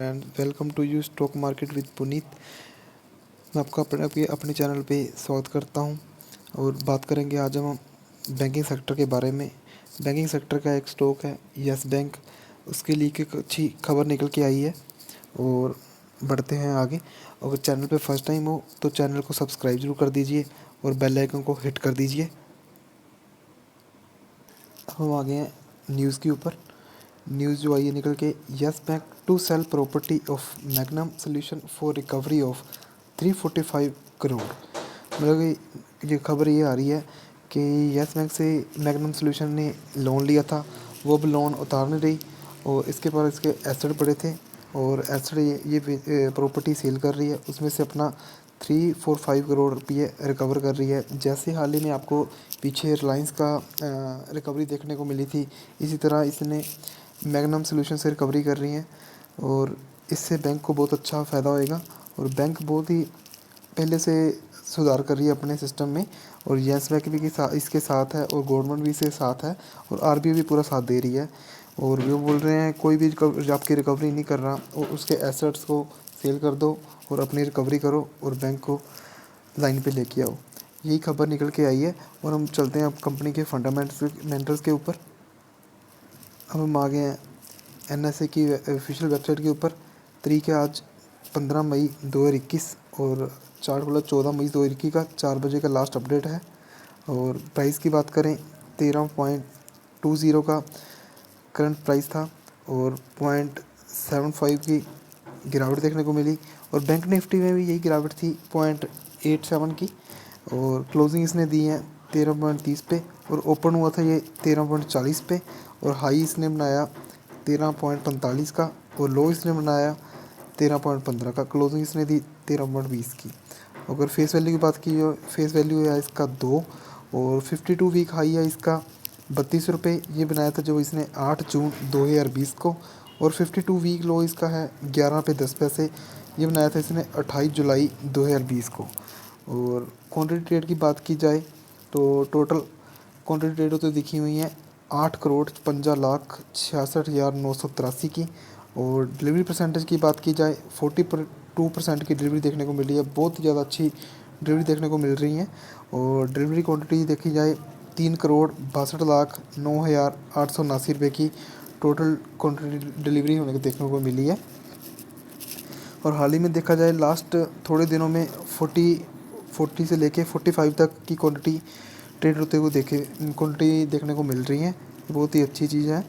And welcome to you stock market with Puneet. मैं आपका अपने चैनल पे स्वागत करता हूं और बात करेंगे आज हम बैंकिंग सेक्टर के बारे में। बैंकिंग सेक्टर का एक स्टॉक है यस बैंक, उसके लिए एक अच्छी खबर निकल के आई है और बढ़ते हैं आगे। अगर चैनल पे फर्स्ट टाइम हो तो चैनल को सब्सक्राइब जरूर कर दीजिए और बेल आइकन को हिट कर दीजिए। अब हम आ गए हैं न्यूज़ के ऊपर। न्यूज़ जो आई है निकल के, Yes Bank to sell property of Magnum Solution for recovery of 345 crore. मतलब कि ये खबर ये आ रही है कि यस बैंक से मैग्नम सोल्यूशन ने लोन लिया था, वो अब लोन उतार नहीं रही और इसके बाद इसके एसेट पड़े थे और एसेट ये प्रॉपर्टी सेल कर रही है, उसमें से अपना 345 करोड़ रुपये रिकवर कर रही है। जैसे हाल ही में आपको पीछे रिलायंस का रिकवरी देखने को मिली थी, इसी तरह इसने मैग्नम सोल्यूशन से रिकवरी कर रही हैं और इससे बैंक को बहुत अच्छा फ़ायदा होएगा। और बैंक बहुत ही पहले से सुधार कर रही है अपने सिस्टम में और येस बैंक भी इसके साथ है और गवर्नमेंट भी इसके साथ है और आरबीआई भी पूरा साथ दे रही है। और वो बोल रहे हैं कोई भी आपकी रिकवरी नहीं कर रहा और उसके एसेट्स को सेल कर दो और अपनी रिकवरी करो और बैंक को लाइन पे लेके आओ। यही खबर निकल के आई है और हम चलते हैं अब कंपनी के फंडामेंटल्स के ऊपर। अब हम आ गए हैं एनएसए की ऑफिशियल वेबसाइट के ऊपर। तारीख है आज 15 मई 2021 और चार्ट खुला 14 मई 2021 का 4 बजे का लास्ट अपडेट है। और प्राइस की बात करें 13.20 का करंट प्राइस था और 0.75 की गिरावट देखने को मिली। और बैंक निफ्टी में भी यही गिरावट थी 0.87 की और क्लोजिंग इसने दी है 13.30 पे और ओपन हुआ था ये 13.40 पे और हाई इसने बनाया 13.45 का और लो इसने बनाया 13.15 का। क्लोजिंग इसने दी 13.20 की। अगर फेस वैल्यू की बात की जो फेस वैल्यू है इसका 2 और 52 वीक हाई है इसका 32 रुपये, ये बनाया था जो इसने 8 जून 2020 को। और 52 वीक लो इसका है 11 पे 10 पैसे, ये बनाया था इसने 28 जुलाई 2020 को। और क्वांटिटी ट्रेड की बात की जाए तो टोटल क्वांटिटी ट्रेड तो दिखी हुई हैं 8,56,66,983 की। और डिलीवरी परसेंटेज की बात की जाए 42% की डिलीवरी देखने को मिली है, बहुत ही ज़्यादा अच्छी डिलीवरी देखने को मिल रही है। और डिलीवरी क्वांटिटी देखी जाए 3,62,09,879 की टोटल क्वांटिटी डिलीवरी होने को देखने को मिली है। और हाल ही में देखा जाए लास्ट थोड़े दिनों में 40 से लेके 45 तक की क्वांटिटी ट्रेड होते हुए क्वांटिटी देखने को मिल रही है, बहुत ही अच्छी चीज़ है।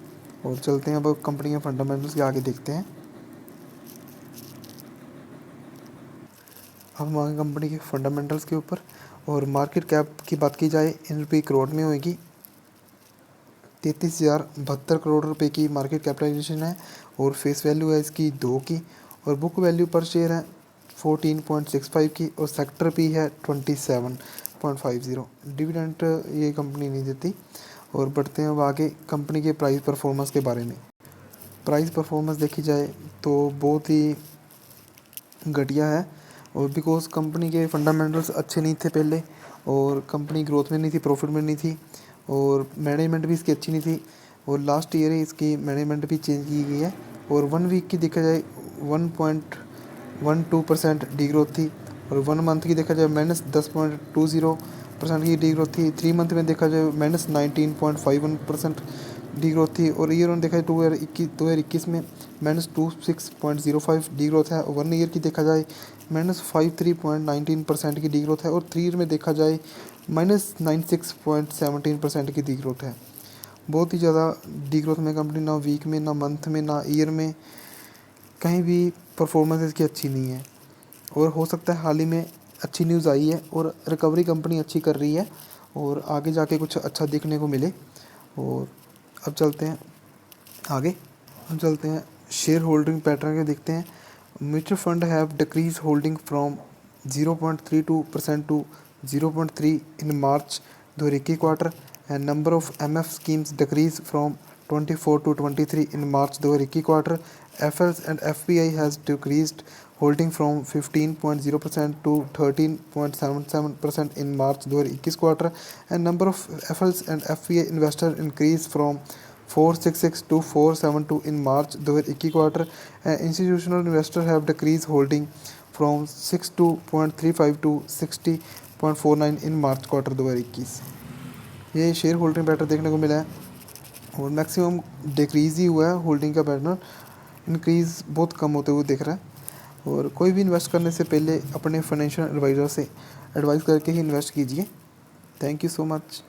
और चलते हैं अब कंपनी के फंडामेंटल्स के आगे देखते हैं। अब हम आगे कंपनी के फंडामेंटल्स के ऊपर। और मार्केट कैप की बात की जाए इन रुपये करोड़ में होगी 33,072 करोड़ रुपए की मार्केट कैपिटलाइजेशन है और फेस वैल्यू है इसकी 2 की और बुक वैल्यू पर शेयर है 14.65 की और सेक्टर पी है 27.50। डिविडेंड ये कंपनी नहीं देती। और बढ़ते हैं अब आगे कंपनी के प्राइस परफॉर्मेंस के बारे में। प्राइस परफॉर्मेंस देखी जाए तो बहुत ही घटिया है और बिकॉज कंपनी के फंडामेंटल्स अच्छे नहीं थे पहले और कंपनी ग्रोथ में नहीं थी, प्रॉफिट में नहीं थी और मैनेजमेंट भी इसकी अच्छी नहीं थी। और लास्ट ईयर ही इसकी मैनेजमेंट भी चेंज की गई है। और 1 वीक की देखा जाए 1.12% डी ग्रोथ थी और 1 मंथ की देखा जाए -10.20% की डी ग्रोथ थी। 3 मंथ में देखा जाए -19.51% डी ग्रोथ थी और ईयर ऑन देखा जाए 2021 में -26.05 डी ग्रोथ है। 1 ईयर की देखा जाए -53.19% की डी ग्रोथ है और 3 ईयर में देखा जाए -96.17% की डी ग्रोथ है। बहुत ही ज़्यादा डी ग्रोथ में कंपनी, ना वीक में, ना मंथ में, ना ईयर में, कहीं भी परफॉर्मेंस इसकी अच्छी नहीं है। और हो सकता है हाल ही में अच्छी न्यूज़ आई है और रिकवरी कंपनी अच्छी कर रही है और आगे जाके कुछ अच्छा देखने को मिले। और अब चलते हैं आगे, हम चलते हैं शेयर होल्डिंग पैटर्न के देखते हैं। Mutual fund have decrease holding from 0.32% to 0.3 in March 2021 quarter and number of MF schemes decrease from 24 to 23 in March 2021 quarter. FLs and FPI has decreased holding from 15.0% to 13.77% in March 2021 quarter and number of FLs and FPI investor increased from 466 to 472 in March 2021 quarter. Institutional investors have decreased holding from 62.35 to 60.49 in March quarter 2021। ये share holding pattern देखने को मिला है और maximum decrease ही हुआ है, holding का pattern increase बहुत कम होते हुए दिख रहा है। और कोई भी इन्वेस्ट करने से पहले अपने फाइनेंशियल एडवाइज़र से एडवाइस करके ही इन्वेस्ट कीजिए। Thank you so much.